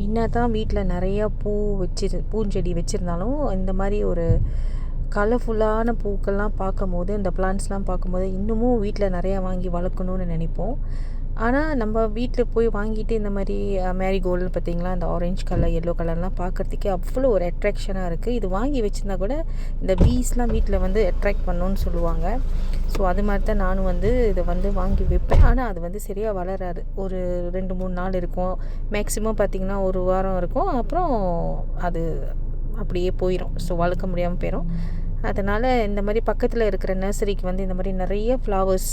என்ன தான் வீட்டில் நிறையா பூஞ்செடி வச்சுருந்தாலும் இந்த மாதிரி ஒரு கலர்ஃபுல்லான பூக்கள்லாம் பார்க்கும்போது, இந்த பிளான்ட்ஸ்லாம் பார்க்கும்போது இன்னமும் வீட்டில் நிறையா வாங்கி வளர்க்கணுன்னு நினைப்போம். ஆனால் நம்ம வீட்டில் போய் வாங்கிட்டு இந்த மாதிரி மேரிகோல்டு பார்த்திங்களா, இந்த ஆரஞ்ச் கலர் எல்லோ கலர்லாம் பார்க்குறதுக்கே அவ்வளோ ஒரு அட்ராக்ஷனாக இருக்குது. இது வாங்கி வச்சுருந்தா கூட இந்த பீஸ்லாம் வீட்டில் வந்து அட்ராக்ட் பண்ணணுன்னு சொல்லுவாங்க. ஸோ அது மாதிரி தான் நானும் வந்து இதை வந்து வாங்கி வைப்பேன். ஆனால் அது வந்து சரியாக வளராது. ஒரு 2-3 நாள் இருக்கும். மேக்ஸிமம் பார்த்திங்கன்னா ஒரு வாரம் இருக்கும். அப்புறம் அது அப்படியே போயிடும். ஸோ வளர்க்க முடியாமல் போயிடும். அதனால் இந்த மாதிரி பக்கத்தில் இருக்கிற நர்சரிக்கு வந்து இந்த மாதிரி நிறைய ஃப்ளவர்ஸ்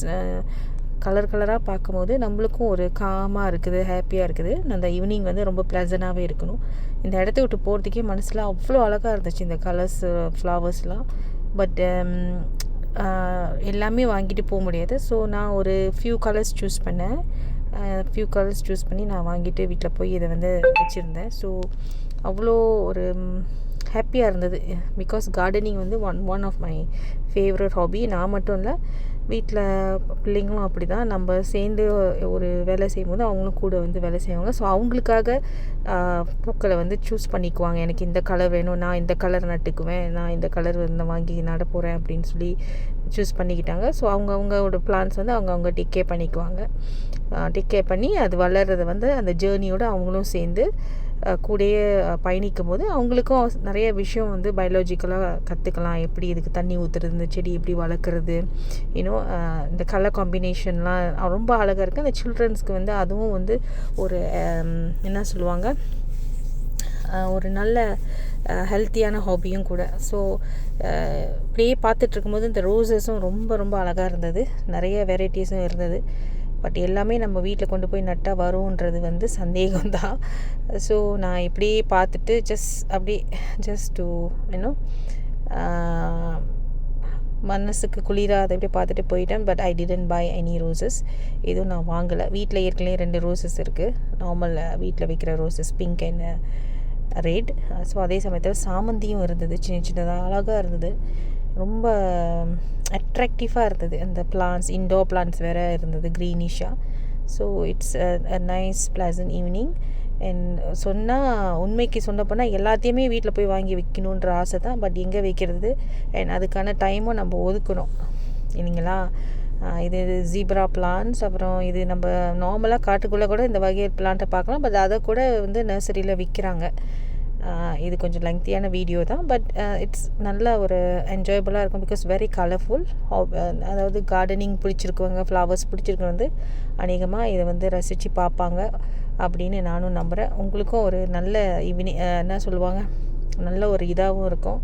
கலர் கலராக பார்க்கும்போது நம்மளுக்கும் ஒரு காமாக இருக்குது, ஹாப்பியாக இருக்குது. அந்த ஈவினிங் வந்து ரொம்ப ப்ளசண்ட்டாகவே இருக்கணும். இந்த இடத்த விட்டு போகிறதுக்கே மனசில் அவ்வளோ அழகாக இருந்துச்சு இந்த கலர்ஸ் ஃப்ளவர்ஸ்லாம். பட் எல்லாமே வாங்கிட்டு போக முடியாது. ஸோ நான் ஒரு ஃபியூ கலர்ஸ் சூஸ் பண்ணி நான் வாங்கிட்டு வீட்டில் போய் இதை வந்து வச்சுருந்தேன். ஸோ அவ்வளோ ஒரு ஹாப்பியாக இருந்தது. பிகாஸ் கார்டனிங் வந்து one of my favourite hobby. நான் மட்டும் இல்லை, வீட்டில் பிள்ளைங்களும் அப்படி தான். நம்ம சேர்ந்து ஒரு வேலை செய்யும்போது அவங்களும் கூட வந்து வேலை செய்வாங்க. ஸோ அவங்களுக்காக பூக்களை வந்து சூஸ் பண்ணிக்குவாங்க. எனக்கு இந்த கலர் வேணும், நான் இந்த கலர் நட்டுக்குவேன், நான் இந்த கலர் வந்து வாங்கி நட போகிறேன் அப்படின்னு சொல்லி சூஸ் பண்ணிக்கிட்டாங்க. ஸோ அவங்களோட பிளான்ஸ் வந்து அவங்க டேக் கேர் பண்ணி அது வளர்கிறத வந்து அந்த ஜேர்னியோடு அவங்களும் சேர்ந்து கூடயே பயணிக்கும் போது அவங்களுக்கும் நிறைய விஷயம் வந்து பயாலஜிக்கலாக கற்றுக்கலாம். எப்படி இதுக்கு தண்ணி ஊற்றுறது, இந்த செடி எப்படி வளர்க்குறது, இந்த கலர் காம்பினேஷன்லாம் ரொம்ப அழகாக இருக்குது. அந்த சில்ட்ரன்ஸ்க்கு வந்து அதுவும் வந்து ஒரு என்ன சொல்லுவாங்க, ஒரு நல்ல ஹெல்த்தியான ஹாபியும் கூட. ஸோ இப்படியே பார்த்துட்ருக்கும்போது இந்த ரோஸஸும் ரொம்ப ரொம்ப அழகாக இருந்தது. நிறைய வெரைட்டிஸும் இருந்தது. பட் எல்லாமே நம்ம வீட்டில் கொண்டு போய் நட்டால் வரும்ன்றது வந்து சந்தேகம்தான். ஸோ நான் இப்படியே பார்த்துட்டு ஜஸ்ட் டு மனசுக்கு குளிராக அதை அப்படியே பார்த்துட்டு போயிட்டேன். But I didn't buy any roses. எதுவும் நான் வாங்கலை. வீட்டில் ஏற்கனவே 2 ரோசஸ் இருக்குது. நார்மல் வீட்டில் வைக்கிற roses, pink and red. So அதே சமயத்தில் சாமந்தியும் இருந்தது, சின்னதாக அழகாக இருந்தது. ரொம்ப அட்ராக்டிவாக இருந்தது. அந்த பிளான்ட்ஸ், இன்டோர் பிளான்ட்ஸ் வேறு இருந்தது, க்ரீனிஷாக. So it's a nice pleasant evening. And உண்மைக்கு சொன்ன போனால் எல்லாத்தையுமே வீட்டில் போய் வாங்கி வைக்கணுன்ற ஆசை தான். பட் எங்கே வைக்கிறது, அண்ட் அதுக்கான டைமும் நம்ம ஒதுக்கணும் இல்லைங்களா. இது ஜீப்ரா பிளான்ட்ஸ், அப்புறம் இது நம்ம நார்மலாக காட்டுக்குள்ளே கூட இந்த வகை பிளான்ட்டை பார்க்கலாம். பட் அதை கூட வந்து நர்சரியில் விற்கிறாங்க. இது கொஞ்சம் லெங்க்தியான வீடியோ தான். பட் இட்ஸ் நல்ல ஒரு என்ஜாயபுளாக இருக்கும். Because very colourful. அதாவது கார்டனிங் பிடிச்சிருக்கவங்க, ஃப்ளவர்ஸ் பிடிச்சிருக்கவங்க வந்து அநேகமாக இதை வந்து ரசித்து பார்ப்பாங்க அப்படின்னு நானும் நம்புகிறேன். உங்களுக்கும் ஒரு நல்ல ஈவினிங் என்ன சொல்லுவாங்க, நல்ல ஒரு இதாகவும் இருக்கும்.